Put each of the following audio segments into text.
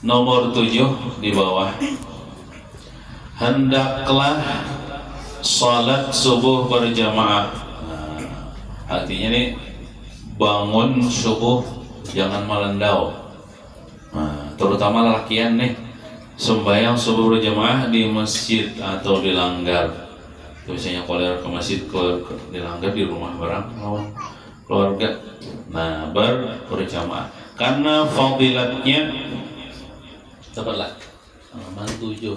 Nomor 7 di bawah. Hendaklah salat subuh berjamaah. Artinya nih, bangun subuh jangan melendau. Terutama lelakian nih, sembahyang subuh berjamaah di masjid atau di langgar. Biasanya kalau ke masjid, di langgar, di rumah barang keluarga. Nah, berjamaah karena fadilatnya. Cepatlah, halaman 7.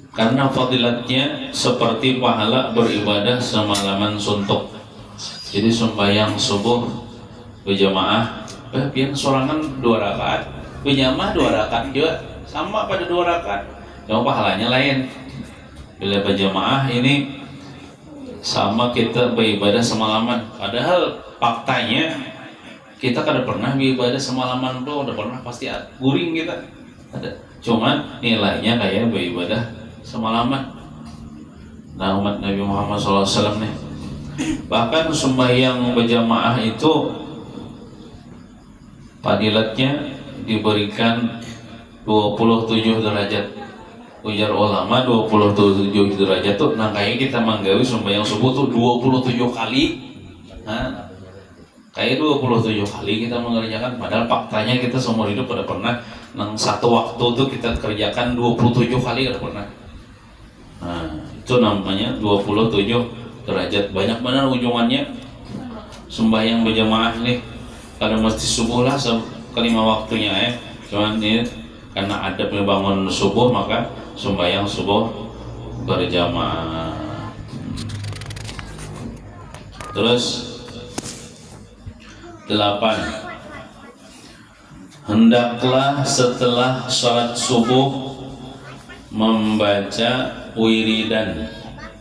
Karena fadilatnya seperti pahala beribadah semalaman suntuk. Jadi sembahyang subuh berjamaah, pian sorangan 2 rakaat, berjamaah 2 rakaat juga sama pada 2 rakaat. Cuma pahalanya lain. Bila berjamaah ini sama kita beribadah semalaman. Padahal faktanya kita kada pernah beribadah semalaman tuh, udah pernah pasti guring kita. Ada. Cuman nilainya kayak beribadah semalaman. Nah, umat Nabi Muhammad SAW nih, bahkan sembahyang berjamaah itu fadilatnya diberikan 27 derajat. Ujar ulama 27 derajat tuh, nah kayak kita manggawi sembahyang subuh tuh 27 kali. Kayak 27 kali kita mengerjakan, padahal faktanya kita seumur hidup pada pernah nang satu waktu tuh kita kerjakan 27 kali kada pernah. Nah, itu namanya 27 derajat. Banyak benar ujungannya sembahyang berjamaah nih. Kada mesti subuh lah kelima waktunya ya. Cuman ini karena ada bangun subuh maka sembahyang subuh berjamaah. Terus 8. Hendaklah setelah sholat subuh membaca wiridan.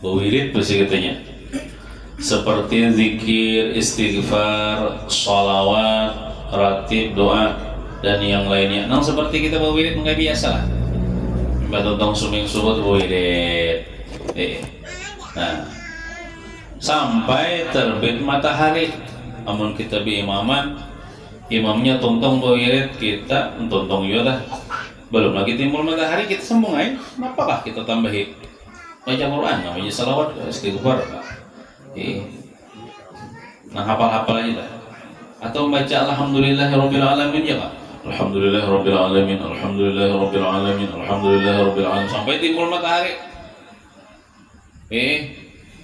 Wirid pasti katanya, seperti zikir, istighfar, sholawat, ratib, doa dan yang lainnya. Nah, seperti kita berwirid nggak biasa lah. Tentang suming subuh berwirid. Nah, sampai terbit matahari. Amun kita imaman, imamnya tontong berwirid, kita tontong juga dah. Belum lagi timbul matahari kita sambung aja. Apakah kita tambahi baca Quran, baca salawat, istighfar. Nah, hafal-hafal aja dah. Atau baca alhamdulillahirabbil alamin ya Kak. Alhamdulillahirabbil alamin, alhamdulillahirabbil alamin, alhamdulillahirabbil alamin sampai timbul matahari.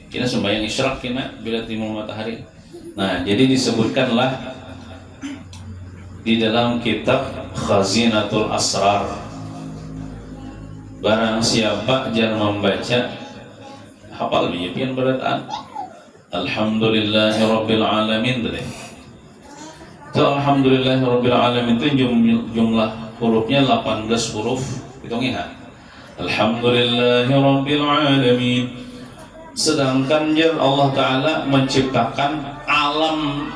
Kita sembahyang isyraq kena bila timbul matahari. Nah, jadi disebutkanlah di dalam kitab Khazinatul Asrar, barang siapa jangan membaca hafal bijian berataan alhamdulillahirabbil alamin tadi. So, alhamdulillahirabbil alamin itu jumlah hurufnya 18 huruf. Hitungnya ha. Alhamdulillahirabbil alamin. Sedangkan Allah Ta'ala menciptakan alam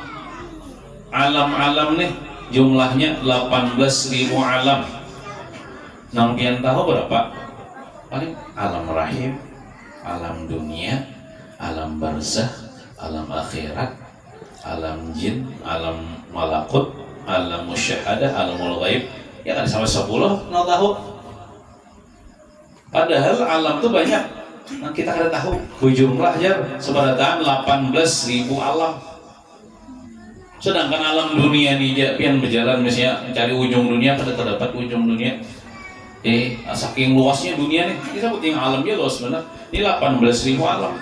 nih jumlahnya 18.000 alam. Nang pian tahu berapa? Paling alam rahim, alam dunia, alam barzah, alam akhirat, alam jin, alam malakut, alam musyahadah, alamul ghaib. Ya kan sampai 10 nang tahu. Padahal alam tuh banyak. Nah, kita kada tahu jumlah aja sebarataan 18.000 alam. Sedangkan alam dunia nih pian berjalan misalnya mencari ujung dunia kada terdapat ujung dunia. Saking luasnya dunia nih, kita penting alamnya luas benar. Ini 18.000 alam.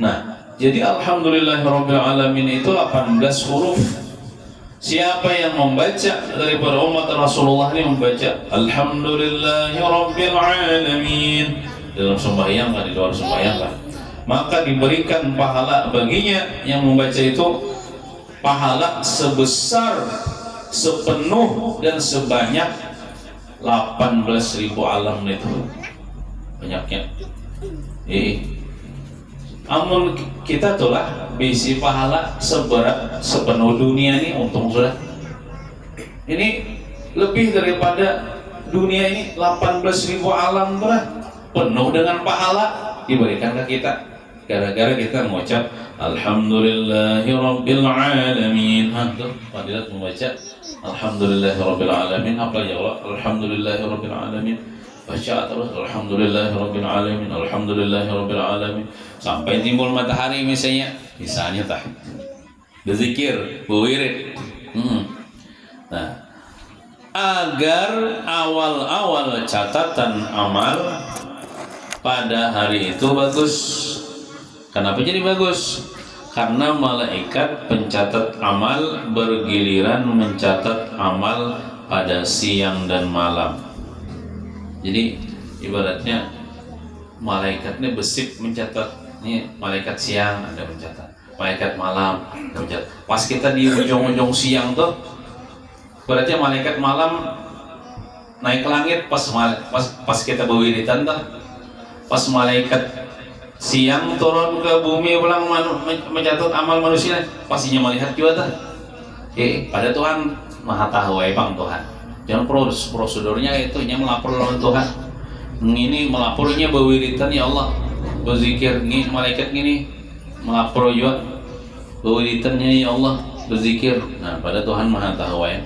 Nah, jadi alhamdulillahirabbil alamin itu 18 huruf. Siapa yang membaca daripada umat Rasulullah ini membaca alhamdulillahirabbil alamin dalam sembahyang kan, di luar sembahyang kan, maka diberikan pahala baginya yang membaca itu pahala sebesar, sepenuh dan sebanyak 18.000 alam itu banyaknya. Amun kita tuh lah bisi pahala seberat sepenuh dunia ini, untung sudah. Ini lebih daripada dunia ini 18.000 alam tuh lah penuh dengan pahala diberikan ke kita gara-gara kita mengucap Alhamdulillahi Rabbil Alamin. Tuh, Fadilat membaca Alhamdulillahi Rabbil Alamin. Apa ya Allah? Alhamdulillahi Rabbil Alamin. Baca terus Alhamdulillahi Rabbil Alamin. Alhamdulillahi Rabbil Alamin. Sampai timbul matahari misalnya tah. Berzikir, berwirid. Nah, agar awal-awal catatan amal pada hari itu bagus. Kenapa jadi bagus? Karena malaikat pencatat amal bergiliran mencatat amal pada siang dan malam. Jadi ibaratnya malaikatnya besip mencatat. Ini malaikat siang ada mencatat, malaikat malam ada mencatat. Pas kita di ujung-ujung siang tuh, berarti malaikat malam naik ke langit pas kita berwiridan tuh. Pas malaikat siang turun ke bumi pulang mencatat amal manusia, pastinya melihat juga tuh. Pada Tuhan Maha Tahu Bang Tuhan. Jangan prosedurnya itu nya melapor lawan Tuhan. Ini melapornya berwiridan ya Allah. Berzikir nih malaikat gini melapor juga berwiridannya ya Allah berzikir. Nah, pada Tuhan Maha Tahu ya.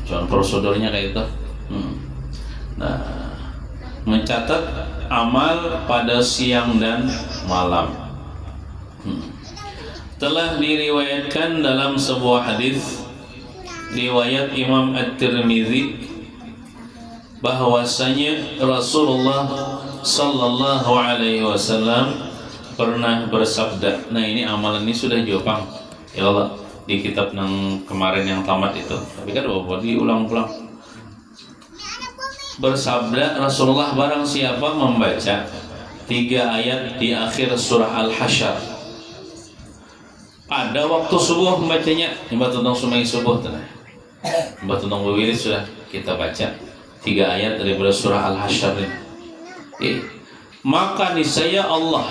Jangan prosedurnya kayak itu. Nah, mencatat amal pada siang dan malam. Telah diriwayatkan dalam sebuah hadis riwayat Imam At-Tirmizi bahwasanya Rasulullah sallallahu alaihi wasallam pernah bersabda. Nah, ini amalan ini sudah jopang ya Allah di kitab yang kemarin yang tamat itu, tapi kan diulang-ulang. Bersabda Rasulullah, barang siapa membaca 3 ayat di akhir surah Al-Hasyr pada waktu subuh membacanya, nyembah tentang sumai subuh tenang, nyembah tentang wirid sudah kita baca 3 ayat daripada surah Al-Hasyr ini. Maka niscaya Allah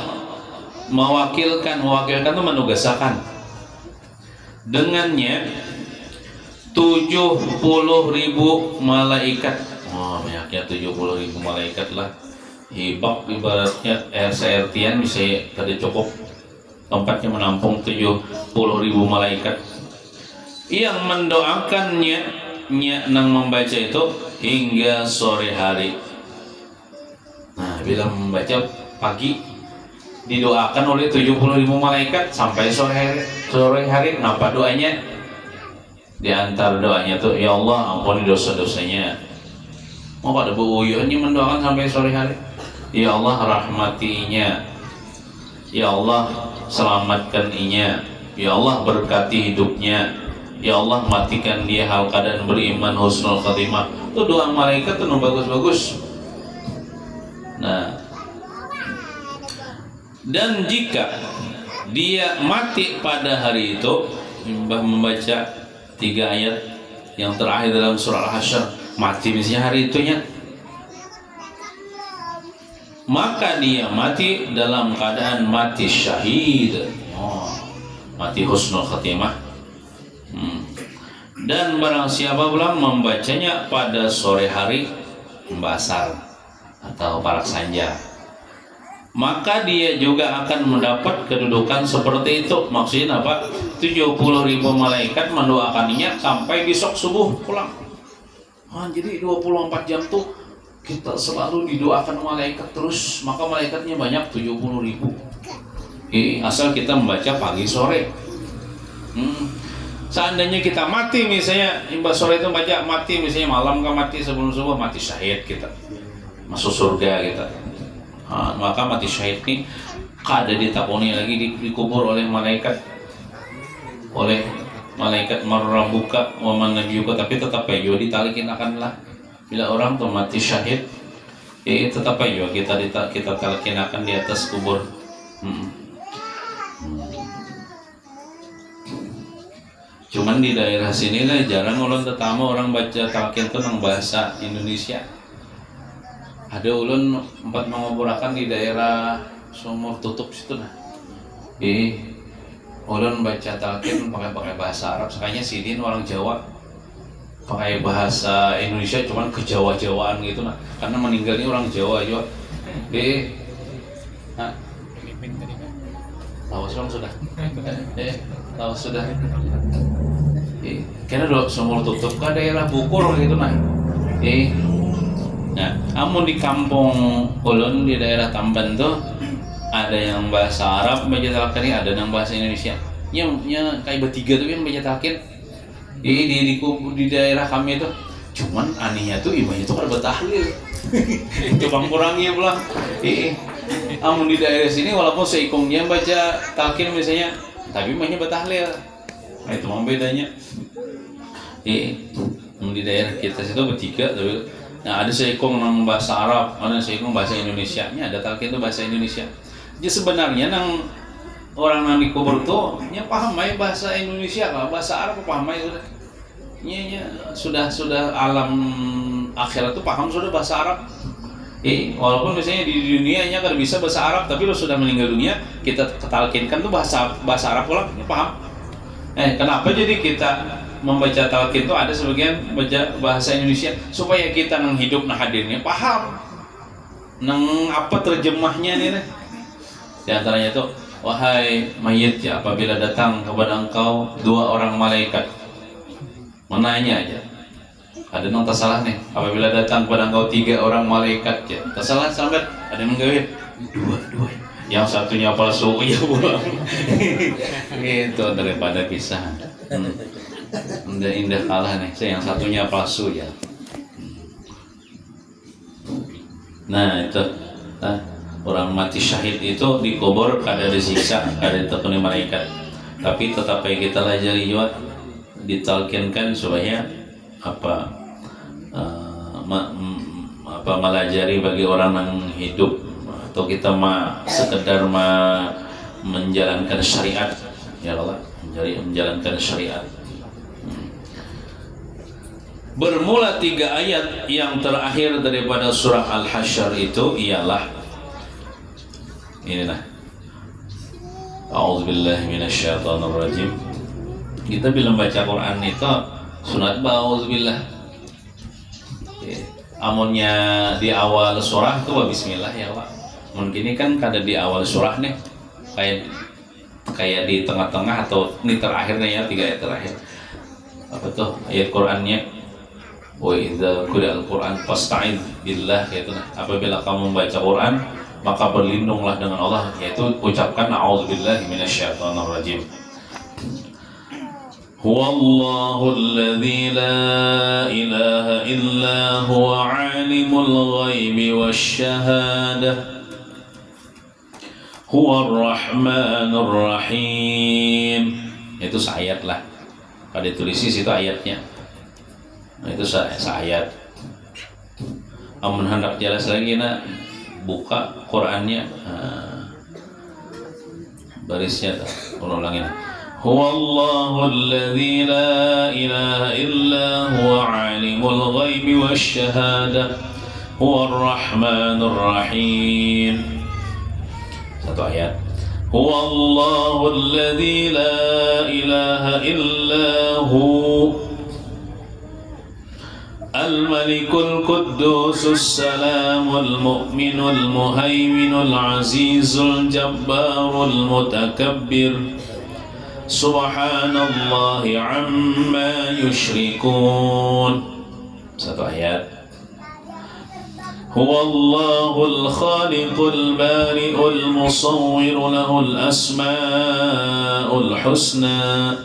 mewakilkan itu menugasakan dengannya 70.000 malaikat. Banyaknya 70.000 malaikat lah. Hibak ibaratnya RCRT-an bisa tadi cukup tempatnya menampung 70.000 malaikat yang mendoakannya nang membaca itu hingga sore hari. Nah, bila membaca pagi didoakan oleh 70.000 malaikat sampai sore hari. Kenapa doanya? Di antara doanya tuh, ya Allah ampuni dosa-dosanya. Mau pada buyuhnya mendoakan sampai sore hari. Ya Allah rahmatinya. Ya Allah selamatkan inya. Ya Allah berkati hidupnya. Ya Allah matikan dia hal keadaan beriman husnul khatimah. Itu doa malaikat tuh bagus-bagus. Nah, dan jika dia mati pada hari itu membaca 3 ayat yang terakhir dalam surah Al-Hasyr, mati misalnya hari itunya, maka dia mati dalam keadaan mati syahid, mati husnul khatimah. Dan barang siapa pulang membacanya pada sore hari, basar atau parak sanja, maka dia juga akan mendapat kedudukan seperti itu. Maksudnya apa? 70.000 malaikat mendoakannya sampai besok subuh pulang. Jadi 24 jam tuh kita selalu didoakan malaikat terus, maka malaikatnya banyak 70.000. Asal kita membaca pagi sore. Seandainya kita mati misalnya imbas sore itu baca, mati misalnya malam kan mati sebelum subuh, mati syahid kita, masuk surga kita. Maka mati syahid ini kada ditaponi lagi dikubur oleh malaikat, marrabuka wa man nabiyuka, tapi tetap aja ditalikin akanlah. Bila orang tuh mati syahid, tetap aja kita talikin akan di atas kubur. Cuman di daerah sini lah jarang ulun tetamu orang baca talqin tuh nang bahasa Indonesia. Ada ulun 4 menguburakan di daerah Sumur Tutup situ nah. Ulun baca talqin pakai bahasa Arab, sekalinya sidin orang Jawa pakai bahasa Indonesia, cuman kejawa-jawaan gitu nah. Karena meninggalnya orang Jawa juga. Lawas dong sudah. Lawas sudah. Karena dulu sumur tutup ke daerah Bukul gitu nah. Nah, amun di kampung ulun di daerah Tamban tuh ada yang bahasa Arab baca talkin, ada yang bahasa Indonesia. Nya kayak bertiga tuh yang baca talkin. Di daerah kami tuh. Cuman anehnya tuh imamnya tuh kada bertahlil. Coba kurangnya pulang. Amun di daerah sini walaupun seikungnya baca talkin misalnya, tapi imamnya bertahlil. Nah, itu memang bedanya. Di daerah kita situ bertiga, tapi nah ada seikung nang bahasa Arab, ada seikung bahasa Indonesia. Nya ada talkin itu bahasa Indonesia. Jadi sebenarnya nang orang nang dikubur tuh nya paham aja bahasa Indonesia, kalau bahasa Arab paham aja sudah. Nya sudah alam akhirat tuh paham sudah bahasa Arab. Walaupun misalnya di dunia nya kan bisa bahasa Arab, tapi lo sudah meninggal dunia kita ketalkinkan tuh bahasa Arab pulang, nya paham. Kenapa jadi kita membaca talqin itu ada sebagian baca bahasa Indonesia supaya kita nang hidup nah hadirnya paham nang apa terjemahnya nih. Di antaranya itu, wahai mayit ya, apabila datang kepada engkau dua orang malaikat, menanya aja. Ada nang tersalah nih, apabila datang kepada engkau tiga orang malaikat ya, tersalah sampai ada yang menggawir dua. Yang satunya palsu ya pulang. Itu daripada kisah. Indah kalah nih, yang satunya palsu ya. Nah itu, orang mati syahid itu dikubur kada disiksa, kada ditekuni malaikat. Tapi tetap kita pelajari juga, ditalkinkan supaya melajari bagi orang yang hidup atau kita sekedar menjalankan syariat ya Allah, menjalankan syariat. Bermula 3 ayat yang terakhir daripada surah Al-Hasyr itu ialah inilah, A'udzubillahi minasyaitonirrajim. Kita bila baca Quran itu sunat ba'udzubillah. Amunnya di awal surah itu bismillah ya Allah. Mungkin ini kan kada di awal surah nih, kayak di tengah-tengah atau ini terakhirnya ya, 3 ayat terakhir. Apa tuh ayat Qurannya? Wa idza quri'al Qur'an fasta'id billah, yaitu apabila kamu membaca Quran maka berlindunglah dengan Allah, yaitu ucapkan a'udzubillahi minasyaitonirrajim. Huwallahu alladzi la ilaha illa huwa 'alimul ghaibi wasyahadah huwar rahmanur rahim. Itu seayat lah. Pada tulis itu ayatnya. Nah, itu seayat. Amun hendak jelas lagi nak buka Qurannya. Barisnya ulangin. Huwallahu alladzi la ilaha illa huwa 'alimul ghaibi wasyahadah huwar rahmanur rahim. Satu ayat. Huwallahu alladzi la ilaha illa hu al-malikul quddusus salamul mu'minul muhaiminul azizul jabbarul mutakabbir subhanallahi amma yushrikun. Satu ayat. Huwallahul khaliqul bari'ul musawwir lahul asma'ul husna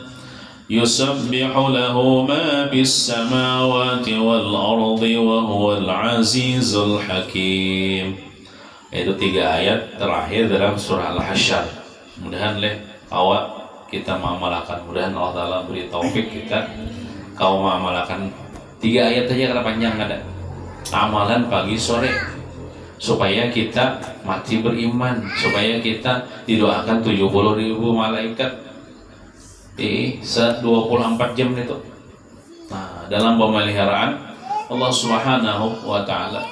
yusabbihu lahu ma bis samawati wal ardi wa huwal azizul hakim. Itu 3 ayat terakhir dalam surah Al-Hasyr. Mudahan awak kita mengamalkan, mudahan Allah Ta'ala beri taufik kita kau mengamalkan 3 ayat saja, karena panjang ada amalan pagi sore supaya kita mati beriman, supaya kita didoakan 70.000 malaikat 24 jam itu. Nah, dalam pemeliharaan Allah Subhanahu wa Ta'ala.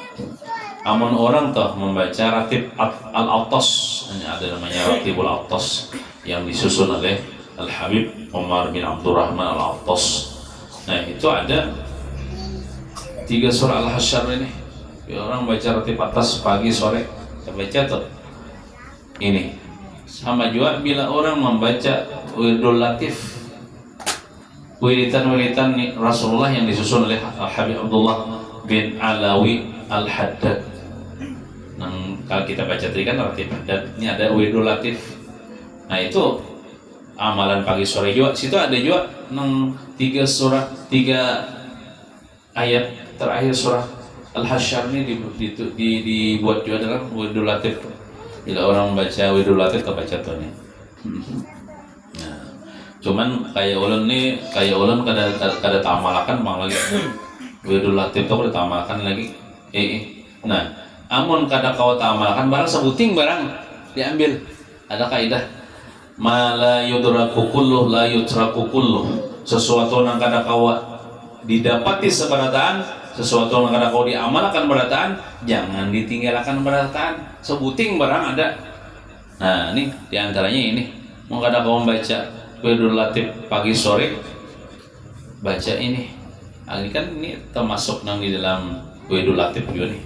Amun orang toh membaca ratib al-Attas, ada namanya ratibul Attas yang disusun oleh Al-Habib Umar bin Abdurrahman al-Attas. Nah, itu ada 3 surah Al-Hasyr ini. Orang baca ratib atas pagi sore, baca tuh ini sama juga bila orang membaca Wirdul Latif, wiritan-wiritan Rasulullah yang disusun oleh Habib Abdullah bin Alawi Al-Haddad. Kalau kita baca tadi kan Latif Haddad, ini ada Wirdul Latif. Nah itu amalan pagi sore juga. Situ ada juga 3 ayat terakhir surah Al-Hasyr ini dibuat juga dalam Wirdul Latif. Bila orang membaca Wirdul Latif kebaca tuh nih. Nah, cuman kayak ulun kada tamalakan bang lagi. Wirdul Latif tuh kada tamalakan lagi. Nah, amun kada kau tamalakan barang sebuting barang diambil. Ada kaidah ma la yudraku kulluh la yutraku kulluh. Sesuatu yang kada kau didapati seberataan, sesuatu yang kada kau diamalkan berataan, jangan ditinggalkan berataan. Sebuting barang ada. Nah, ini diantaranya ini. Mau kada kau membaca Wirdul Latif pagi sore, baca ini. Ini kan ini termasuk nang di dalam Wirdul Latif juga nih.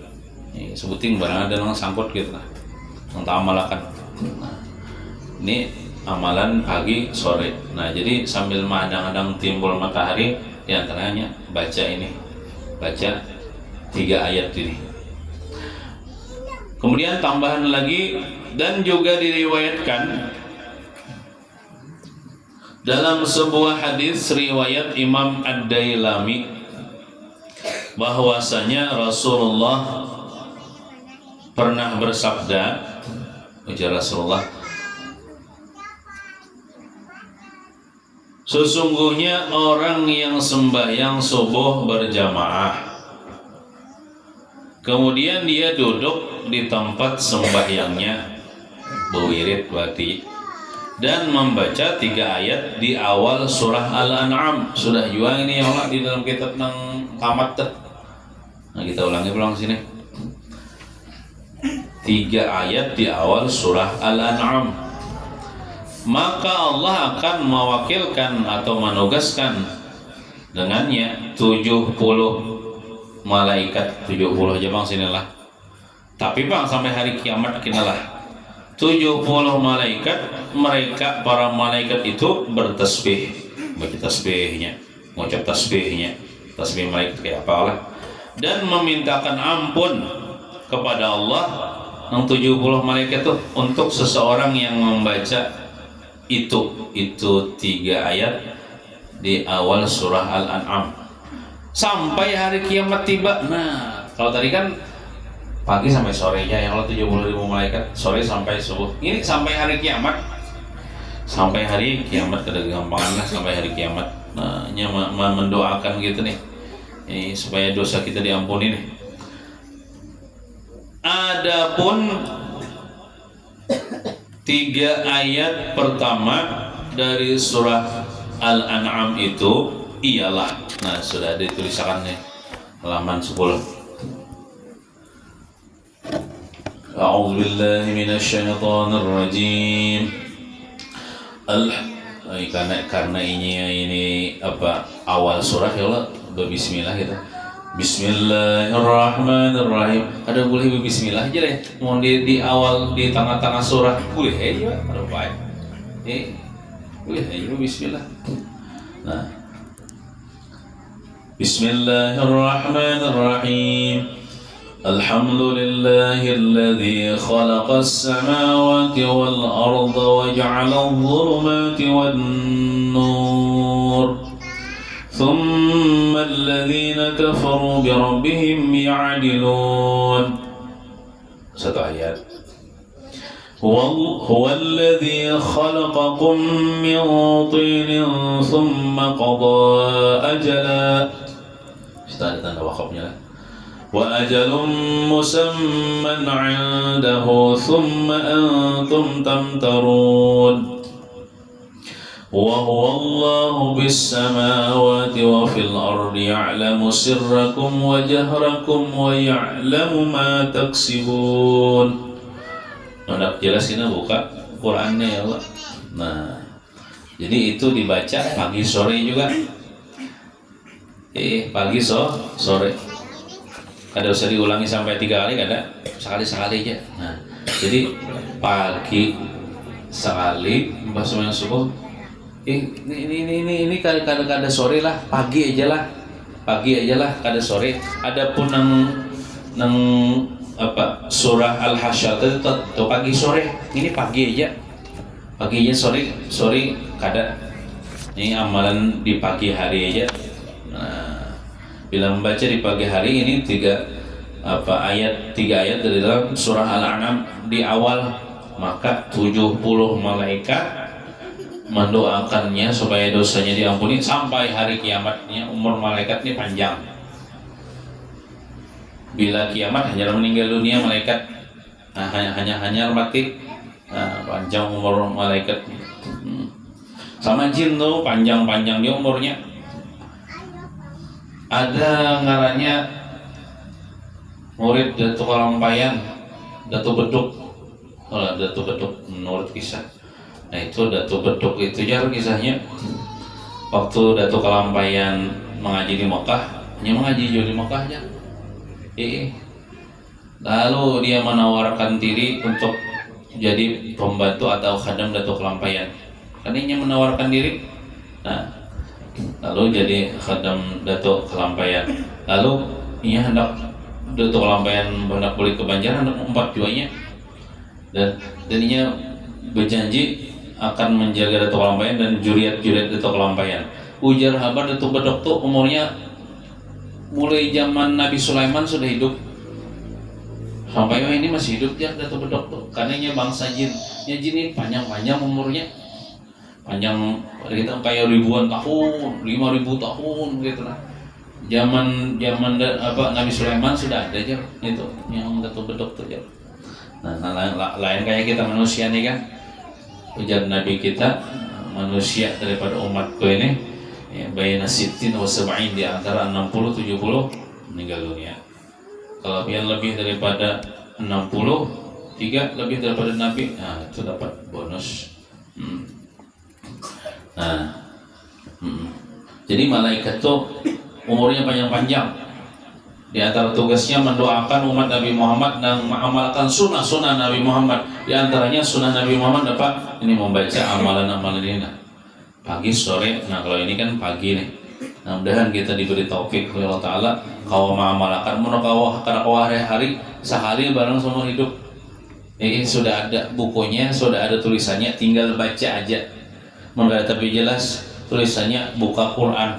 Ini sebuting barang ada nang sangkut gitu lah. Nang amalkan. Nah, ini amalan pagi sore. Nah, jadi sambil madang-madang timbul matahari, diantaranya baca ini, baca 3 ayat ini. Kemudian tambahan lagi, dan juga diriwayatkan dalam sebuah hadis riwayat Imam Ad-Dailami bahwasanya Rasulullah pernah bersabda, ujar Rasulullah, sesungguhnya orang yang sembahyang subuh berjamaah, kemudian dia duduk di tempat sembahyangnya, berwirid berarti, dan membaca 3 ayat di awal surah Al-An'am. Sudah juga ini ya Allah di dalam kitab nang tamat tuh. Nah, kita ulangi pulang sini. 3 ayat di awal surah Al-An'am, maka Allah akan mewakilkan atau menugaskan dengannya 70 malaikat. 70 aja bang sinilah. Tapi bang sampai hari kiamat kinalah 70 malaikat. Mereka para malaikat itu bertasbih, baca tasbihnya, mengucap tasbihnya, tasbih malaikat kayak apalah, dan memintakan ampun kepada Allah yang 70 malaikat itu untuk seseorang yang membaca itu 3 ayat di awal surah Al-An'am sampai hari kiamat tiba. Nah, kalau tadi kan pagi sampai sorenya yang Allah 70.000 malaikat, sore sampai subuh. Ini sampai hari kiamat. Sampai hari kiamat, kada gampangan lah sampai hari kiamat. Nah, mendoakan gitu nih. Ini supaya dosa kita diampuni nih. Adapun 3 ayat pertama dari surah Al-An'am itu ialah, nah sudah dituliskan nih halaman 10. A'udzu billahi minasyaitonir rajim. Karena ini apa awal surah ya Allah, bismillah gitu. Bismillahirrahmanirrahim. Ada boleh bismillah aja deh. Mau di awal di tengah-tengah surah boleh aja, ada baik. Boleh aja bismillah. Nah. Bismillahirrahmanirrahim. Alhamdulillahilladzi khalaqas samawati wal arda wa ja'ala adh-dhulumati wan nur. Thumma alladhina kafaru bi rabbihim ya'dilun. Satu ayat. Huwa alladzi khalaqakum min tinin thumma qada ajala. Sudah ada tanda wakafnya lah. Wa ajalun musamman 'indahu thumma antum tamtarun. Wa huwa Allahu bis samawati wa fil ardi ya'lamu sirrakum wa jahrakum wa ya'lamu ma taksibun. Nak jelasin buka Qur'annya ya Allah. Nah, jadi itu dibaca pagi sore juga. Pagi sore. Kada usah diulangi sampai 3 kali, kada sekali-sekali aja. Nah, jadi pagi sekali pas sembahyang subuh, ini kada sore lah, pagi aja lah kada sore. Adapun nang apa surah Al-Hasyr itu pagi sore, ini pagi aja sore kada. Ini amalan di pagi hari aja. Nah, bila membaca di pagi hari ini tiga ayat dari dalam surah Al-An'am di awal, maka 70 malaikat mendoakannya supaya dosanya diampuni sampai hari kiamatnya. Umur malaikat ini panjang. Bila kiamat hanya meninggal dunia malaikat, hanya mati, panjang umur malaikat. Sama jin tuh panjang dia umurnya. Ada ngarannya murid Datuk Kalampayan, Datuk Beduk menurut kisah. Nah itu Datuk Beduk itu jar kisahnya. Waktu Datuk Kalampayan mengaji di Mekah, mengaji di Mekah aja. Lalu dia menawarkan diri untuk jadi pembantu atau khadam Datuk Kalampayan. Karena menawarkan diri. Nah, lalu jadi khadam Datuk Kalampayan. Lalu ia hendak Datuk Kalampayan hendak balik ke Banjar, hendak empat juanya. Dan ia berjanji akan menjaga Datuk Kalampayan dan juriat Datuk Kalampayan. Ujar habar Datuk Bedok tuh umurnya mulai zaman Nabi Sulaiman sudah hidup. Sampai ini masih hidup ya Datuk Bedok tuh. Karena ia bangsa jin. Ya jin ini panjang umurnya. Panjang kita kayak ribuan tahun, 5.000 tahun gitu lah. Zaman Nabi Sulaiman sudah ada aja itu yang Datuk Bedok tuh ya. Nah, lain kayak kita manusia nih kan. Ujar Nabi kita manusia daripada umatku ini ya, bayna sittin wa sab'in, di antara 60-70 meninggal dunia. Kelebihan lebih daripada 60, 3 lebih daripada Nabi, nah itu dapat bonus. Nah, jadi malaikat tuh umurnya panjang. Di antara tugasnya mendoakan umat Nabi Muhammad dan mengamalkan sunnah Nabi Muhammad. Di antaranya sunnah Nabi Muhammad apa? Ini membaca amalan-amalan ini. Nah, pagi sore. Nah kalau ini kan pagi nih. Nah, mudah-mudahan kita diberi taufik oleh Allah Taala. Kau mengamalkan, karena kau hari-hari sehari bareng seumur hidup. Ini sudah ada bukunya, sudah ada tulisannya, tinggal baca aja. Tapi jelas tulisannya buka Quran,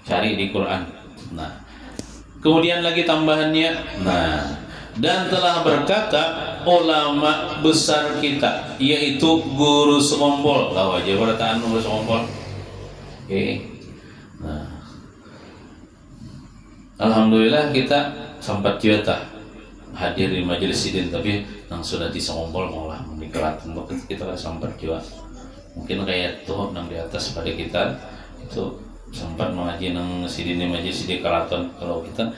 cari di Quran. Nah, kemudian lagi tambahannya, dan telah berkata ulama besar kita, yaitu guru sekompol. Tahu aja perkataan guru sekompol. Nah, alhamdulillah kita sempat juga hadir di majelis sidin, tapi yang sudah di sekompol malah menikerat untuk kita sempat juga. Mungkin kayak tuh nang di atas pada kita itu sempat mengaji nang sidin di majelis sidin keraton. Kalau kita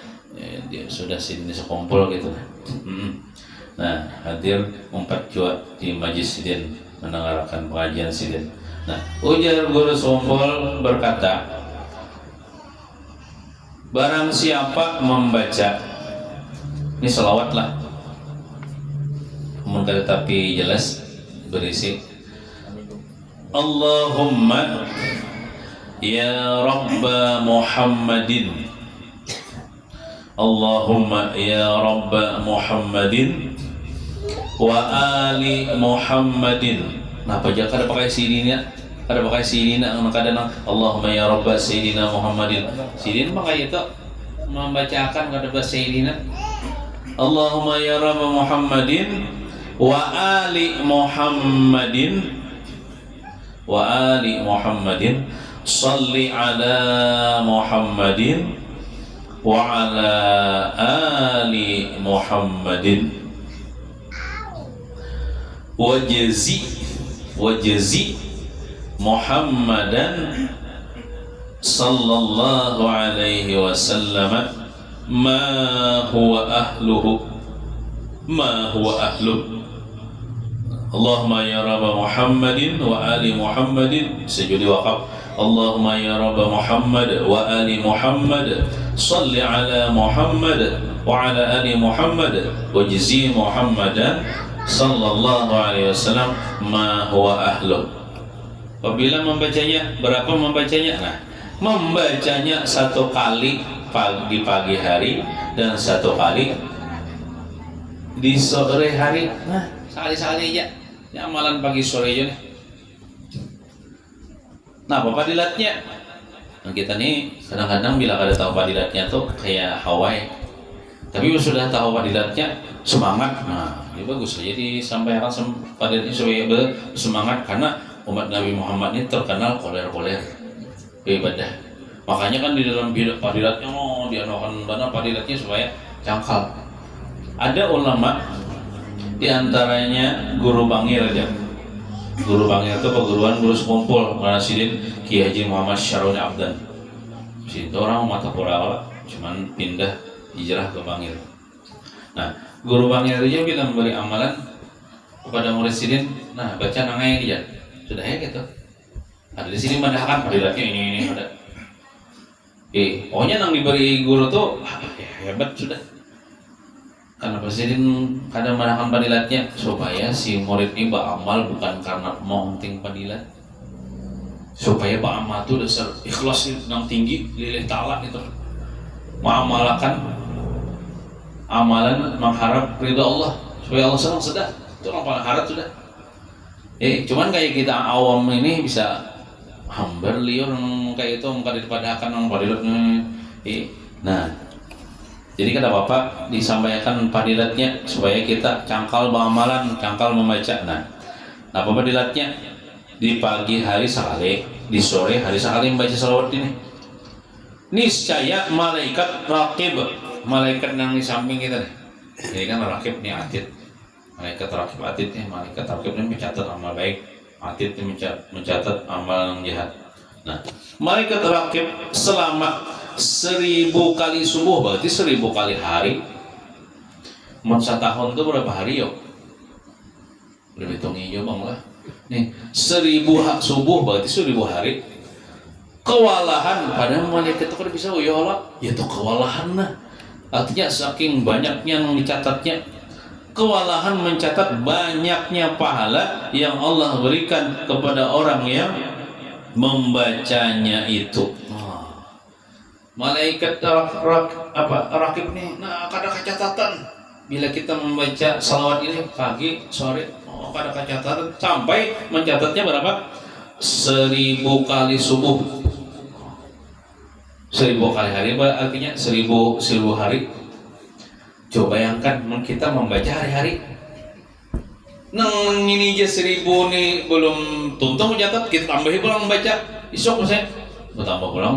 dia sudah sidin sekompol gitu. Nah, hadir 4 jua di majelis sidin mendengarkan pengajian sidin. Nah, ujar guru sekompol berkata, barang siapa membaca ini selawat lah, tapi jelas berisi Allahumma ya Rabba Muhammadin, Allahumma ya Rabba Muhammadin wa ali Muhammadin. Kenapa aja kada pakai sidina? Kada pakai sidina, kadang Allahumma ya Rabba Sayyidina Muhammadin. Sidin pakai itu membacakan kada bahasa Sayyidina. Allahumma ya Rabba Muhammadin wa ali Muhammadin wa ali Muhammadin salli ala Muhammadin wa ala ali Muhammadin wajzi Muhammadan sallallahu alaihi wasallam ma huwa ahluhu. Allahumma ya Rabba Muhammadin wa ali Muhammadin, sejudi waqaf. Allahumma ya Rabba Muhammad wa ali Muhammad salli ala Muhammad wa ala ali Muhammad wajzi Muhammadan sallallahu alaihi wasallam ma huwa ahlu. Apabila membacanya, berapa membacanya? Nah, membacanya 1 kali di pagi hari dan 1 kali di sore hari. Nah, sekali-sekali aja. Ini amalan pagi sore aja nih. Nah, apa padilatnya? Nah, kita nih kadang-kadang bila kada tahu padilatnya tuh kayak Hawaii. Tapi sudah tahu padilatnya, semangat. Nah, ini bagus aja disampaikan padilatnya supaya bersemangat, karena umat Nabi Muhammad ini terkenal koler-koler ibadah. Makanya kan di dalam padilatnya dianukan benar padilatnya supaya cangkal. Ada ulama diantaranya Guru Bangir aja. Guru Bangir itu perguruan guru sekumpul Rasidin Ki Haji Muhammad Syaroni Abdan. Situ orang mata pura cuman pindah hijrah ke Bangir. Nah, Guru Bangir aja bila memberi amalan kepada murid sidin, nah baca nangai dia. Sudah ya gitu. Ada di sini mendahkan padilatnya ini ada. Pokoknya yang diberi guru tuh hebat sudah. Karena presiden kadang mendahkan padilatnya supaya si murid ini beramal bukan karena monting padilat. Supaya beramal tuh dasar ikhlas yang tinggi lilih ta'ala itu. Mengamalkan amalan mengharap ridha Allah supaya Allah senang sudah. Itu orang paling harap sudah. Cuman kayak kita awam ini bisa hambar liur kayak itu muka dipadahkan orang padilatnya. Nah, jadi kata Bapak disampaikan padilatnya supaya kita cangkal beramalan, cangkal membaca. Nah, apa padilatnya? Di pagi hari sekali, di sore hari sekali membaca salawat ini. Niscaya malaikat raqib, malaikat yang di samping kita nih. Ini kan raqib nih atid. Malaikat raqib atid nih, malaikat raqib ini mencatat amal baik, atid ini mencatat amal yang jahat. Nah, malaikat raqib selama 1000 kali subuh, berarti 1000 kali hari. Masa tahun itu berapa hari yuk? Berhitung hijau bang lah. Nih 1000 subuh berarti 1000 hari. Kewalahan, padahal malaikat itu kan bisa uyola, ya itu kewalahan lah. Artinya saking banyaknya yang dicatatnya, kewalahan mencatat banyaknya pahala yang Allah berikan kepada orang yang membacanya itu. Malaikat rakib nih, nah kada catatan bila kita membaca salawat ini pagi sore, kada catatan sampai mencatatnya berapa? 1000 kali subuh, 1000 kali hari, artinya 1000 hari. Coba bayangkan kita membaca hari-hari. Nang ini aja 1000 nih belum tuntung mencatat, kita tambahin pulang membaca. Isok misalnya, bertambah pulang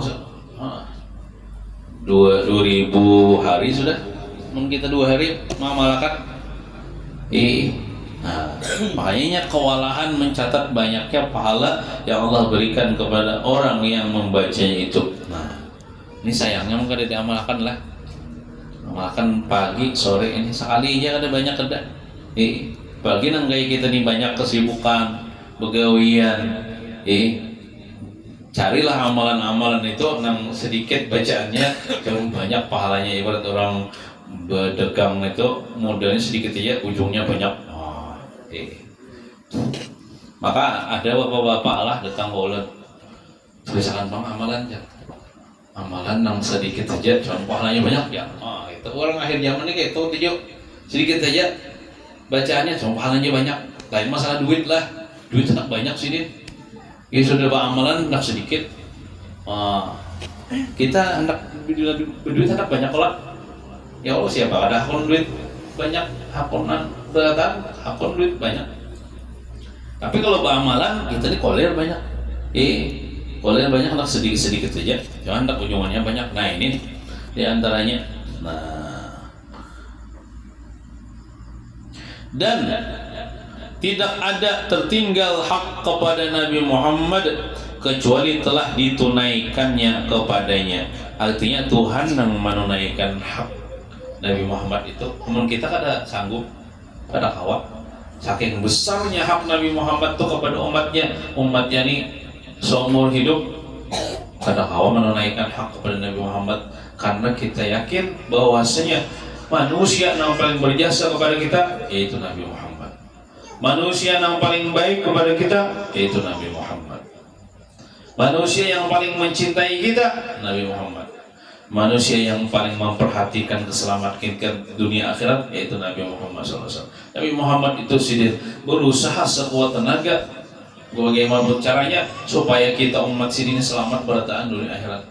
2000 hari sudah. Mungkin kita 2 hari mengamalkan. Nah, makanya kewalahan mencatat banyaknya pahala yang Allah berikan kepada orang yang membacanya itu. Nah, ini sayangnya mungkin diamalkan lah. Amalkan pagi sore ini sekali aja ada banyak ada. Pagi nang kayak kita nih banyak kesibukan, begawian. Carilah amalan-amalan itu nang sedikit bacaannya jauh banyak pahalanya. Ibarat orang berdagang itu modalnya sedikit aja ujungnya banyak. Maka ada bapak-bapak lah datang bolet tulisan bang amalan ya, amalan nang sedikit aja cuma pahalanya banyak ya. Itu orang akhir zaman ini kayak itu tuh sedikit aja bacaannya cuma pahalanya banyak. Lain masalah duit lah, duit tak banyak sini. Ya sudah amalan hendak sedikit. Kita hendak berduit hendak banyak lah. Ya Allah siapa ada akun duit banyak, akunan beratan, akun duit banyak. Tapi kalau beramalan kita ini koler banyak. Koler banyak hendak sedikit saja. Jangan hendak ujungannya banyak. Nah ini diantaranya. Nah, dan tidak ada tertinggal hak kepada Nabi Muhammad kecuali telah ditunaikannya kepadanya. Artinya Tuhan yang menunaikan hak Nabi Muhammad itu. Namun kita kada sanggup, kada kawat. Saking besarnya hak Nabi Muhammad itu kepada umatnya ini seumur hidup kada kawat menunaikan hak kepada Nabi Muhammad, karena kita yakin bahwasanya manusia yang paling berjasa kepada kita yaitu Nabi Muhammad. Manusia yang paling baik kepada kita yaitu Nabi Muhammad. Manusia yang paling mencintai kita Nabi Muhammad. Manusia yang paling memperhatikan keselamatan kita dunia akhirat yaitu Nabi Muhammad SAW. Nabi Muhammad itu sidin berusaha sekuat tenaga bagaimana caranya supaya kita umat sidin selamat bertahan dunia akhirat.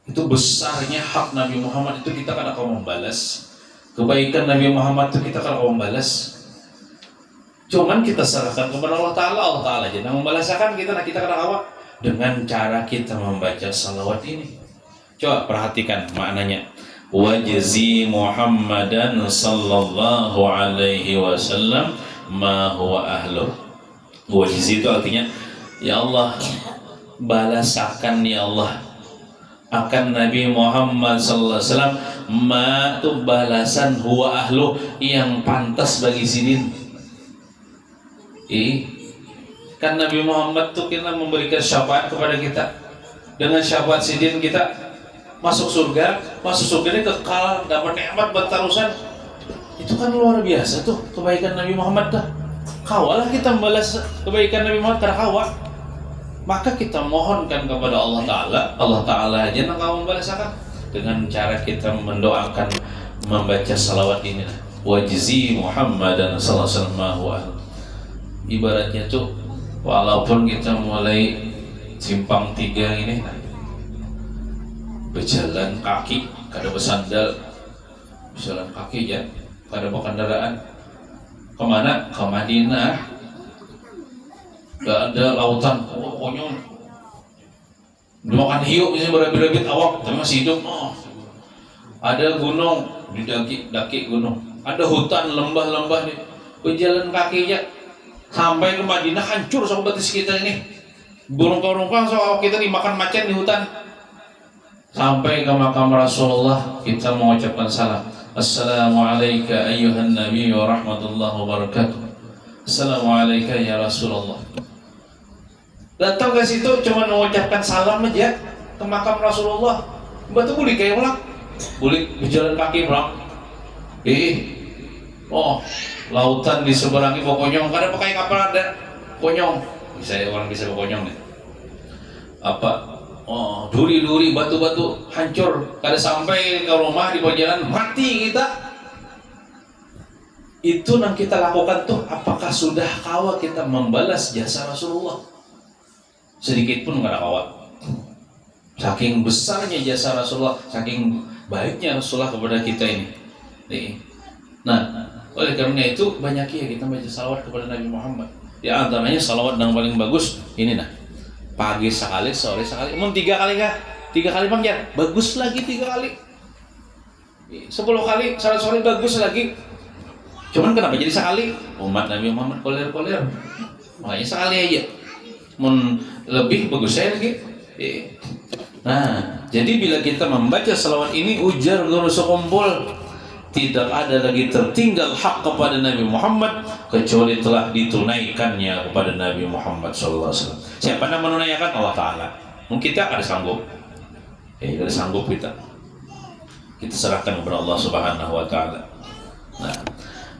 Itu besarnya hak Nabi Muhammad, itu kita kan akan membalas kebaikan Nabi Muhammad, itu kita kan akan membalas. Cuman kita serahkan kepada Allah Ta'ala aja yang membalaskan kita, kita kena awak dengan cara kita membaca salawat ini. Coba perhatikan maknanya. Wajzi Muhammadan sallallahu alaihi wasallam ma huwa ahluh. Wajzi itu artinya, ya Allah, balasakan ya Allah akan Nabi Muhammad sallallahu alaihi wasallam ma itu balasan huwa ahluh yang pantas bagi sidin. Kan Nabi Muhammad tuh kita memberikan syafaat kepada kita. Dengan syafaat sidin kita masuk surga ini kekal, dapat nikmat berterusan. Itu kan luar biasa tuh kebaikan Nabi Muhammad dah. Kawalah kita membalas kebaikan Nabi Muhammad karena kawal. Maka kita mohonkan kepada Allah Ta'ala aja yang akan membalaskan dengan cara kita mendoakan, membaca salawat ini. Wajzi Muhammadan sallallahu alaihi wasallam. Ibaratnya tuh walaupun kita mulai simpang 3 ini berjalan kaki, kada bersandal, berjalan kaki ya, kada bawa kendaraan. Kemana? Ke Madinah. Gak ada lautan, konyol. Dimakan hiu, misalnya berabit-rabit awak, tapi masih hidup. Ada gunung, daki gunung. Ada hutan, lembah-lembah nih. Berjalan kakinya sampai ke Madinah hancur sama batis kita ini. Burung-burung soal kita dimakan macan di hutan. Sampai ke makam Rasulullah kita mengucapkan salam. Assalamualaikum ayyuhan nabi wa rahmatullahi wa barakatuh. Assalamualaikum ya Rasulullah. Datang ke situ cuma mengucapkan salam aja ke makam Rasulullah. Batu boleh kayak ulang, boleh berjalan kaki ulang. Lautan di seberangi pokonyong, kada pakai kapal ada pokonyong. Orang bisa pokonyong nih. Duri-duri, batu-batu hancur, kada sampai ke rumah di perjalanan mati kita. Itu yang kita lakukan tuh, apakah sudah kawa kita membalas jasa Rasulullah? Sedikit pun kada kawa. Saking besarnya jasa Rasulullah, saking baiknya Rasulullah kepada kita ini. Nah, oleh karena itu banyak ya kita baca salawat kepada Nabi Muhammad. Di antaranya salawat yang paling bagus ini pagi sekali, sore sekali. 3 kali kah? 3 kali panjang, bagus lagi 3 kali. 10 kali, 100 kali bagus lagi. Cuman kenapa jadi sekali? Umat Nabi Muhammad koler-koler. Makanya sekali aja. Lebih bagus saya lagi. Nah, jadi bila kita membaca salawat ini ujar guru sekumpul, tidak ada lagi tertinggal hak kepada Nabi Muhammad kecuali telah ditunaikannya kepada Nabi Muhammad SAW. Siapa yang menunaikan? Allah Ta'ala. Mungkin kita ada sanggup. Ada sanggup kita serahkan kepada Allah Subhanahu Wa Ta'ala. Nah,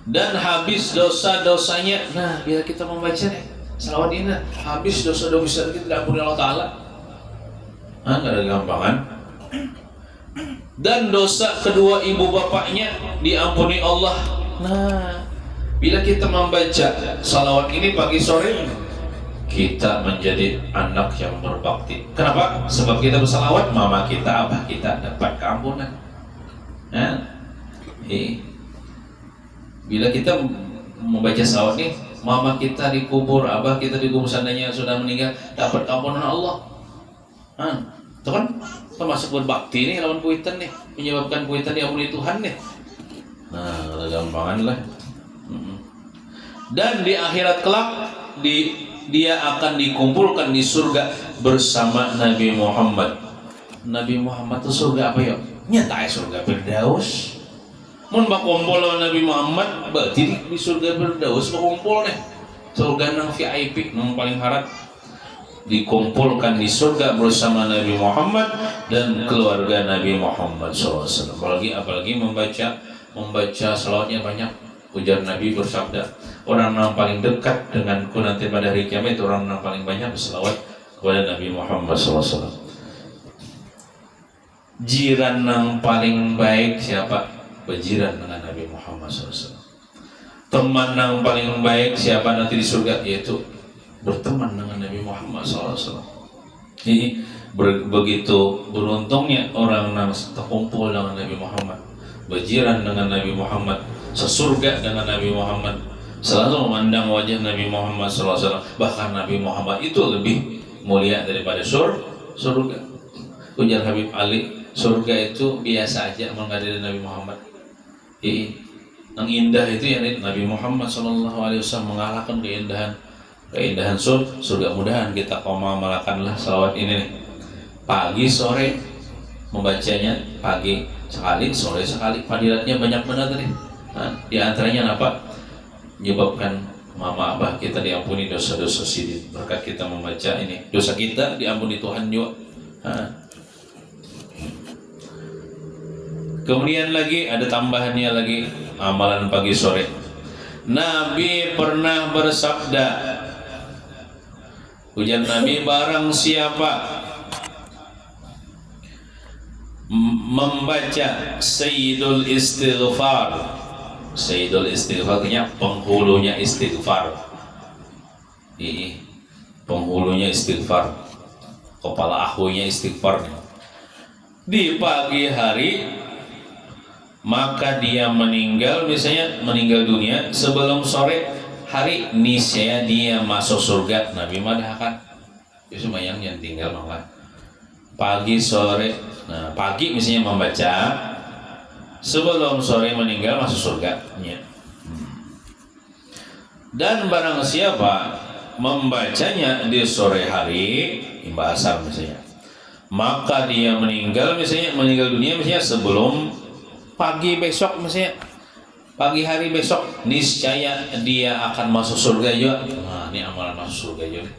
dan habis dosa-dosanya. Nah, bila kita membaca salawat ini, habis dosa-dosa kita diampuni Allah Ta'ala. Nggak ada gampangan. Dan dosa kedua ibu bapaknya diampuni Allah. Nah, bila kita membaca salawat ini pagi sore, kita menjadi anak yang berbakti. Kenapa? Sebab kita bersalawat, mama kita, abah kita dapat keampunan. Bila kita membaca salawat ini, mama kita dikubur, abah kita dikubur, seandainya sudah meninggal, dapat keampunan Allah. Itu kan termasuk berbakti nih lawan kuitan nih, menyebabkan kuitan diampuni Tuhan nih. Nah, ada gampangan lah. Dan di akhirat kelak dia akan dikumpulkan di surga bersama Nabi Muhammad. Nabi Muhammad itu surga apa ya? Nyata surga Firdaus. Mun bakumpul lawan Nabi Muhammad berarti di surga Firdaus bakumpul nih. Surga nang VIP nang paling harat. Dikumpulkan di surga bersama Nabi Muhammad dan keluarga Nabi Muhammad SAW. Apalagi membaca salawatnya banyak. Ujar Nabi bersabda, orang yang paling dekat denganku nanti pada hari kiamat itu orang yang paling banyak berselawat kepada Nabi Muhammad SAW. Jiran yang paling baik siapa? Berjiran dengan Nabi Muhammad SAW. Teman yang paling baik siapa nanti di surga? Yaitu berteman dengan Nabi Muhammad SAW. Jadi begitu beruntungnya orang yang terkumpul dengan Nabi Muhammad, berjiran dengan Nabi Muhammad, sesurga dengan Nabi Muhammad, selalu memandang wajah Nabi Muhammad SAW. Bahkan Nabi Muhammad itu lebih mulia daripada surga. Ujar Habib Ali, surga itu biasa aja menghadiri Nabi Muhammad. Yang indah itu ya Nabi Muhammad SAW mengalahkan keindahan surga. Mudahan kita mengamalkanlah salawat ini nih. Pagi sore membacanya, pagi sekali, sore sekali. Fadilatnya banyak benar tadi. Nah, di antaranya apa? Menyebabkan mama abah kita diampuni dosa-dosa sidin. Berkat kita membaca ini, dosa kita diampuni Tuhan juga. Nah. Kemudian lagi ada tambahannya lagi amalan pagi sore. Nabi pernah bersabda, ujar Nabi, barang siapa membaca Sayyidul Istighfar. Sayyidul Istighfar artinya penghulunya istighfar. Penghulunya istighfar, kepala ahunya istighfar. Di pagi hari maka dia meninggal, misalnya meninggal dunia sebelum sore hari, niscaya dia masuk surga. Nabi madahkan itu semayang yang tinggal maka pagi sore. Nah, pagi misalnya membaca, sebelum sore meninggal masuk surga. Dan barang siapa membacanya di sore hari, imba asar misalnya, maka dia meninggal, misalnya meninggal dunia misalnya sebelum pagi besok, misalnya pagi hari besok, niscaya dia akan masuk surga juga. Nah, ini amalan masuk surga juga.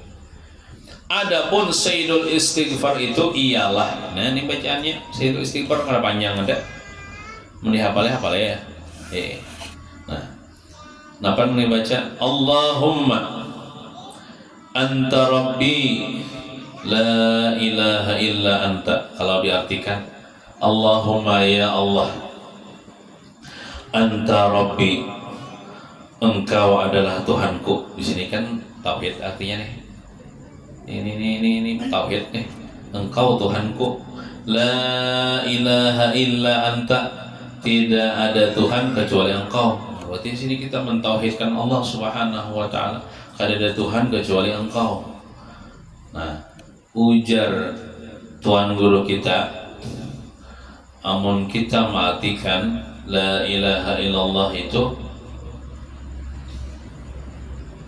Adapun Sayyidul Istighfar itu ialah, nah ini bacaannya Sayyidul Istighfar karena panjang ada, hafal ya. Nah, napa nih baca? Allahumma anta rabbi la ilaha illa anta. Kalau diartikan, Allahumma ya Allah, anta rabbi, engkau adalah Tuhanku. Di sini kan tauhid artinya nih. Ini tauhid nih. Engkau Tuhanku. La ilaha illa anta, tidak ada Tuhan kecuali Engkau. Berarti di sini kita mentauhidkan Allah Subhanahu wa taala. Tidak ada Tuhan kecuali Engkau. Nah, ujar tuan guru kita, amun kita matikan la ilaha illallah itu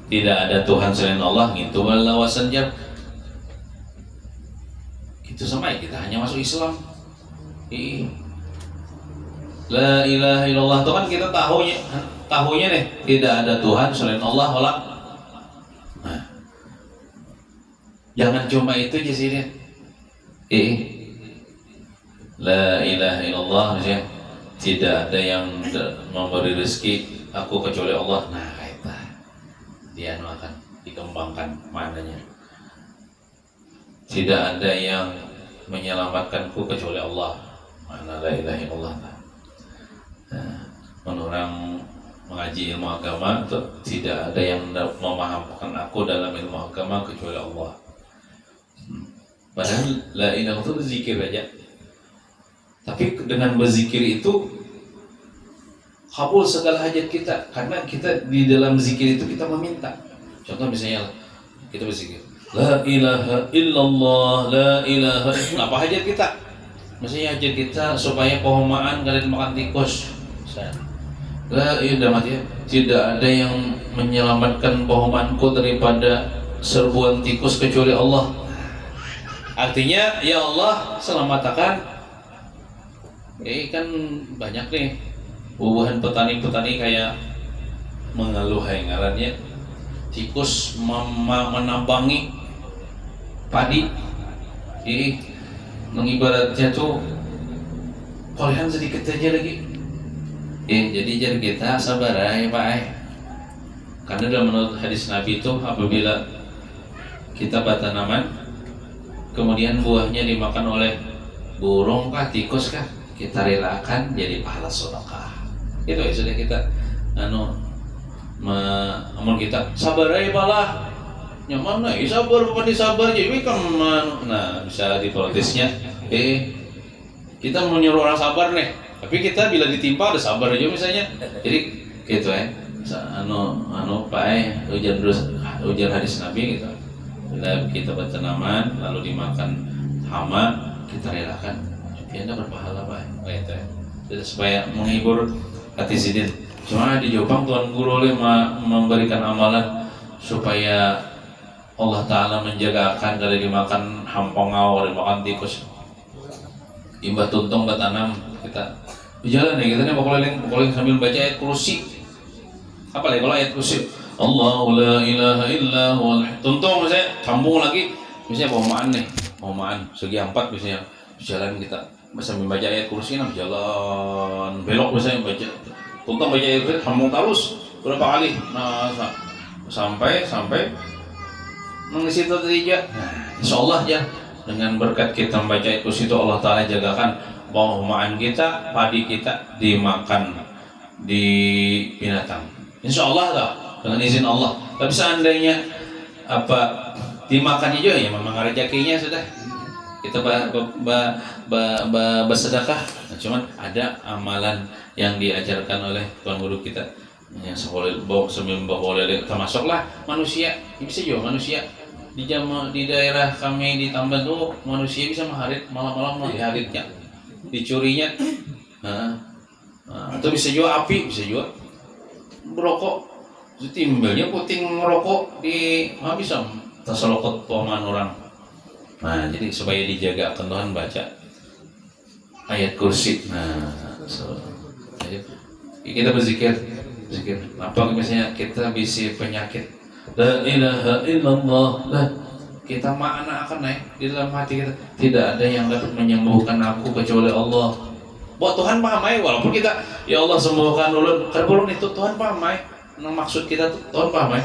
tidak ada Tuhan selain Allah, gitu lawasan jab itu sama ya, kita hanya masuk Islam. La ilaha illallah itu kan kita tahunya nih, tidak ada Tuhan selain Allah. Nah, jangan cuma itu aja sih dia. La ilaha illallah misalnya, tidak ada yang memberi rezeki aku kecuali Allah. Nah, itu dia akan dikembangkan mananya. Tidak ada yang menyelamatkanku kecuali Allah. Mana la ilaha illallah. Nah, orang mengaji ilmu agama itu tidak ada yang memahamkan aku dalam ilmu agama kecuali Allah. Padahal la ilaha itu berzikir aja. Tapi dengan berzikir itu kabul segala hajat kita, karena kita di dalam zikir itu kita meminta. Contoh misalnya kita berzikir, la ilaha illallah, la ilaha illallah. Apa hajat kita? Misalnya hajat kita supaya pohon kalian makan tikus. La ilaha illallah, tidak ada yang menyelamatkan pohonku daripada serbuan tikus kecuali Allah. Artinya, ya Allah selamatkan. Kan banyak nih bubuhan petani-petani kayak mengeluh ngarannya tikus menambangi padi. Mengibaratnya tuh kolehan sedikit aja lagi Jadi jar kita sabar ya Pak. Karena dalam menurut hadis Nabi itu apabila kita bertanaman kemudian buahnya dimakan oleh burung kah, tikus kah, kita relakan jadi pahala sedekah. Itu ya sudah kita amun kita sabar aja malah nyaman nah sabar bukan disabar jadi kan nah bisa diprotesnya kita mau nyuruh orang sabar nih tapi kita bila ditimpa udah sabar aja misalnya jadi gitu ya Pak ujar hadis Nabi gitu bila kita bertanaman lalu dimakan hama kita relakan dia berpahala Pak gitu ya jadi supaya menghibur hati sidin. Cuma di Jepang Tuan Guru memberikan amalan supaya Allah Ta'ala menjagakan dari dimakan hampongau, dari makan tikus. Imbah tuntung bertanam kita berjalan ya kita nih pokoknya sambil baca ayat kursi. Apa lagi kalau ayat kursi? Allahu la ilaha illa huwal tuntung misalnya sambung lagi misalnya paumaan segi 4 misalnya berjalan kita sambil baca ayat kursi berjalan belok misalnya baca tuntung baca ayat kursi sambung terus berapa kali sampai mengisi tertiga. Insyaallah ya dengan berkat kita membaca ayat kursi itu Allah Ta'ala jagakan paumaan kita, padi kita dimakan di binatang. Insyaallah lah dengan izin Allah. Tapi seandainya dimakan juga ya memang rezekinya sudah kita bersedekah. Nah, cuman ada amalan yang diajarkan oleh Tuan Guru kita yang termasuklah manusia bisa juga manusia di daerah kami di Tamban tuh manusia bisa mengharit malam-malam diharitnya dicurinya atau bisa juga api bisa juga merokok timbelnya puting merokok bisa terselokot poman orang. Nah jadi supaya dijaga Tuhan baca ayat kursi. Jadi kita berzikir apa misalnya kita bisa penyakit la ilaha illallah lah kita makna akan naik di dalam hati kita tidak ada yang dapat menyembuhkan aku kecuali Allah. Buat Tuhan paham ya walaupun kita ya Allah sembuhkan ulun kerbulun itu Tuhan paham ya maksud kita tuh Tuhan paham ya.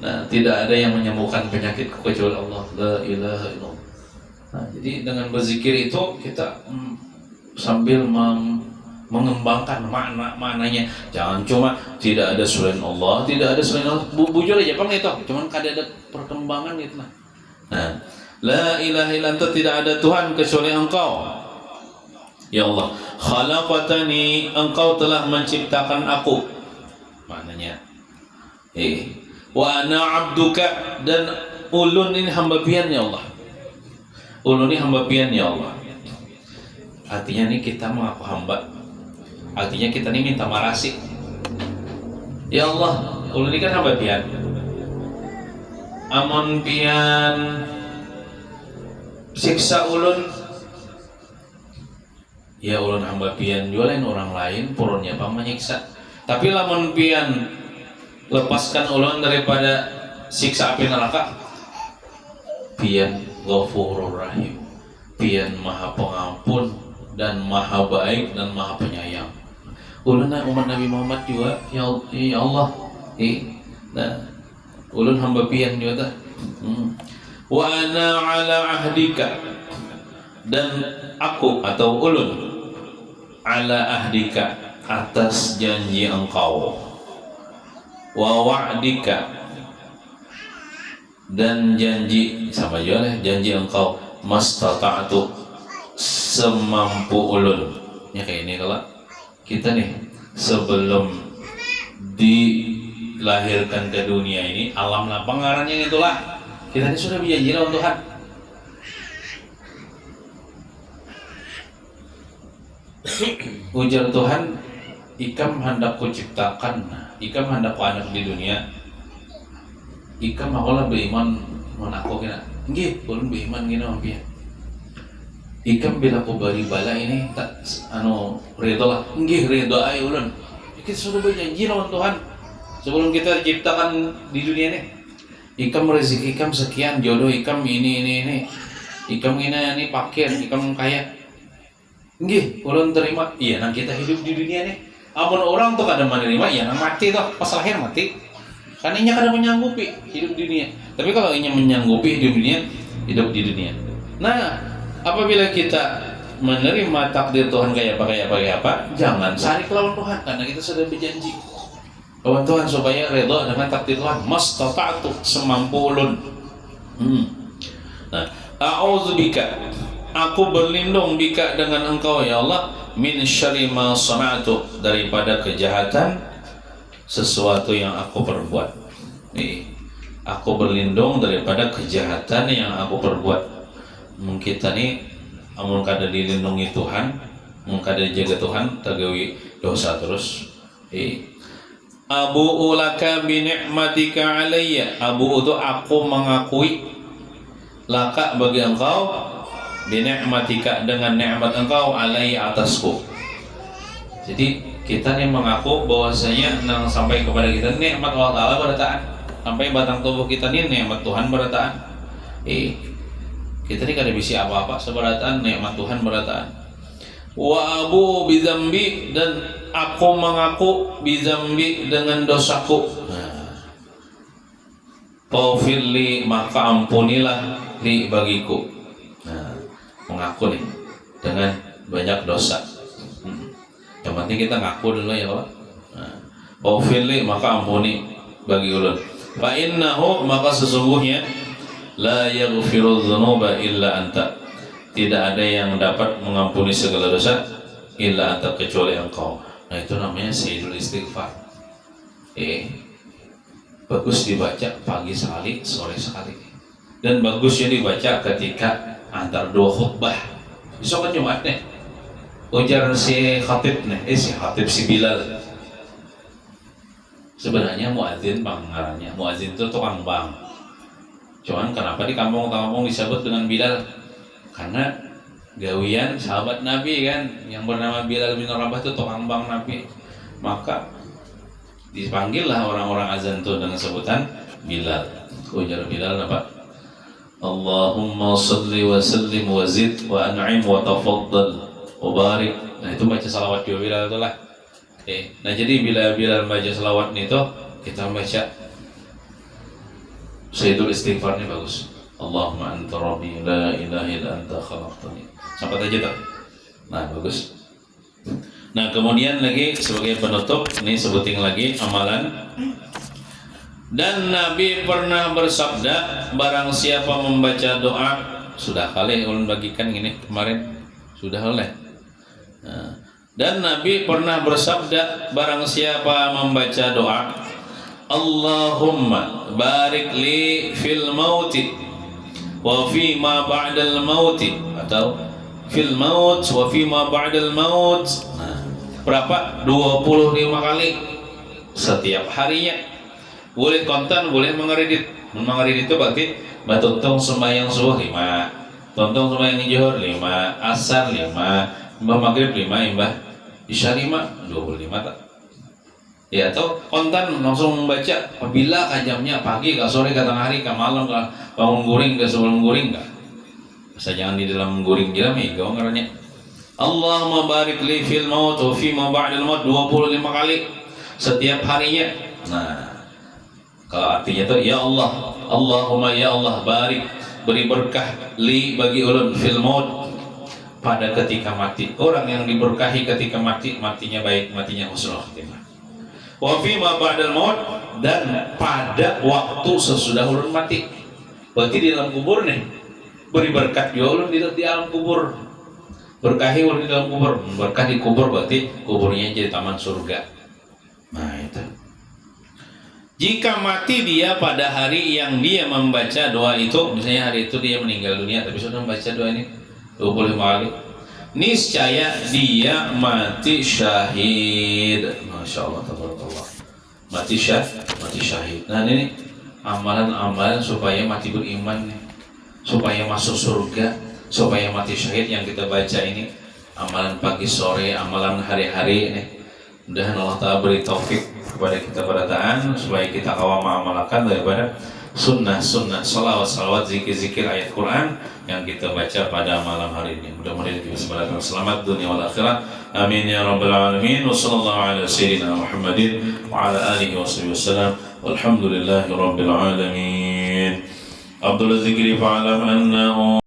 Nah tidak ada yang menyembuhkan penyakitku kecuali Allah la ilaha illallah. Nah jadi dengan berzikir itu kita sambil mengembangkan maknanya jangan cuma tidak ada selain Allah bujur aja Bang itu cuman kada ada perkembangan gitu lah. Nah la ilaha illa anta tidak ada Tuhan kecuali Engkau ya Allah khalaqatani Engkau telah menciptakan aku maknanya wa ana abduka dan ulun ini hamba pian ya Allah ulun ini hamba pian ya Allah artinya nih kita mengaku hamba artinya kita nih minta marasi ya Allah ulun ini kan hamba pian amon pian siksa ulun ya ulun hamba pian jualin orang lain purunnya bang menyiksa tapi lamun pian lepaskan ulun daripada siksa api neraka pian Ghafurur Rahim pian maha pengampun dan maha baik dan maha penyayang ulun umat Nabi Muhammad juga ya Allah nah ulun hamba pian juga wa ana ala ahdika dan aku atau ulun ala ahdika atas janji engkau wa wa'dika dan janji sama juga lah janji engkau mastata'tu semampu ulun ya kayak ini kalau kita nih sebelum dilahirkan ke dunia ini alam lapang ngarannya itulah kita ini sudah berjanji lawan Tuhan ujar Tuhan ikam hendak kuciptakan ikam hendak ku anak di dunia ikam makola beriman menako kena nggih ulun beriman gina mampir ikam bila ku bari bala ini tak redo lah nggih redo ay ulun kita sudah berjanji lawan Tuhan sebelum kita diciptakan di dunia ini ikam rezeki ikam sekian jodoh ikam ini ikam ini pakir ikam kaya nggih ulun terima iya nang kita hidup di dunia nih Amun orang tuh kada menerima, ya mati tuh, pas lahir mati. Karena inya kada menyanggupi hidup di dunia. Tapi kalau inya menyanggupi hidup di dunia. Nah, apabila kita menerima takdir Tuhan kayak apa, jangan sarik lawan Tuhan, karena kita sudah berjanji lawan Tuhan supaya redha dengan takdir Tuhan. Mastata'tu, semampu ulun. Nah, a'udzubika, aku berlindung bika dengan engkau ya Allah, min syarri ma sana'tu, daripada kejahatan sesuatu yang aku perbuat. Aku berlindung daripada kejahatan yang aku perbuat. Kita nih amun kada dilindungi Tuhan, amun kada dijaga Tuhan, tagawi dosa terus. Abu'u laka bi ni'matika alayya. Abu'u itu aku mengakui, laka bagi engkau, bi ni'matika dengan nikmat engkau, alayya atasku. Jadi kita nih mengaku bahwasanya nang sampai kepada kita nikmat Allah Ta'ala berataan, sampai batang tubuh kita nih nikmat Tuhan berataan. Kita nih kada bisa apa-apa seberataan nikmat Tuhan berataan. Wa abu bizambi, dan aku mengaku bizambi dengan dosaku. Faufirli, maka ampunilah li bagiku. Mengaku nih dengan banyak dosa. Yang penting kita ngaku dulu ya Allah. Faufirli, maka ampuni bagi ulun. Fa innahu, maka sesungguhnya la yaghfiru dzunuba illa anta, tidak ada yang dapat mengampuni segala dosa illa anta, kecuali engkau. Nah, itu namanya sayyidul istighfar. Bagus dibaca pagi sekali, sore sekali, dan bagusnya dibaca ketika antar dua khutbah. Besok kan Jumat nih, ujar si khatib nih, si Bilal. Sebenarnya muadzin ngarannya, muadzin itu tukang bang. Cuman kenapa di kampung-kampung disebut dengan Bilal? Karena gawian sahabat Nabi kan, yang bernama Bilal bin Rabah itu tukang bang Nabi. Maka dipanggillah orang-orang azan itu dengan sebutan Bilal. Ujar Bilal apa? Allahumma salli wa sallim wa zid wa an'im wa tafaddal wa barik. Nah, itu baca salawat juga Bilal itulah. Nah, jadi bila Bilal baca salawat itu, kita baca sayyidul istighfar ini bagus. Allahumma anta rabbi la ilaha illa anta khalaqtani. Sampai aja tak? Nah, bagus. Nah, kemudian lagi sebagai penutup, ini sebutin lagi amalan. Dan Nabi pernah bersabda, barang siapa membaca doa, sudah kali ulun bagikan gini kemarin, sudah oleh. Dan Nabi pernah bersabda, barang siapa membaca doa, Allahumma barik li fil mauti wa fi ma ba'dal mauti, atau fil maut wa fi ma ba'dal maut. Nah, berapa? 25 kali setiap harinya. Boleh kontan, boleh mengeredit. Mengeredit itu berarti batuntong sembahyang subuh 5, tontong sembahyang zuhur 5, asar 5, imbah maghrib 5, imbah isya 5, 25 tak? Ya, atau kontan langsung membaca apabila jamnya pagi, ke sore, ke tengah hari, ke malam, ke bangun guring, ke sebelum guring, ke bisa jangan di dalam guring jerami, kau ngaranya Allahumma barik li fil maut wa fi ma ba'dal maut 25 kali setiap harinya. Nah, kalau artinya itu ya Allah, Allahumma ya Allah barik, beri berkah li bagi ulun fil maut, pada ketika mati. Orang yang diberkahi ketika mati, matinya baik, matinya husnul khatimah. Wa fi ma ba'dal maut, dan pada waktu sesudah ulun mati. Berarti di dalam kubur nih, beri berkat juga ulun di alam kubur. Berkahi ulun di dalam kubur. Berkah di kubur berarti kuburnya jadi taman surga. Nah, itu. Jika mati dia pada hari yang dia membaca doa itu, misalnya hari itu dia meninggal dunia tapi sudah membaca doa ini 25 kali, niscaya dia mati syahid. Masya Allah, tabarakallah. Mati syahid. Nah, ini amalan-amalan supaya mati beriman nih, supaya masuk surga, supaya mati syahid yang kita baca ini. Amalan pagi sore, amalan hari-hari ini. Mudah-mudahan Allah Ta'ala beri taufik kepada kita pada taat supaya kita kawam mengamalkan daripada sunnah salawat zikir ayat Quran yang kita baca pada malam hari ini. Mudah-mudahan kita semua selamat dunia wal akhirat. Amin ya rabbal alamin. Wassallallahu ala sayyidina Muhammadin wa ala alihi wasallam. Walhamdulillahi rabbil alamin. Abdul zikri fa'alam annahu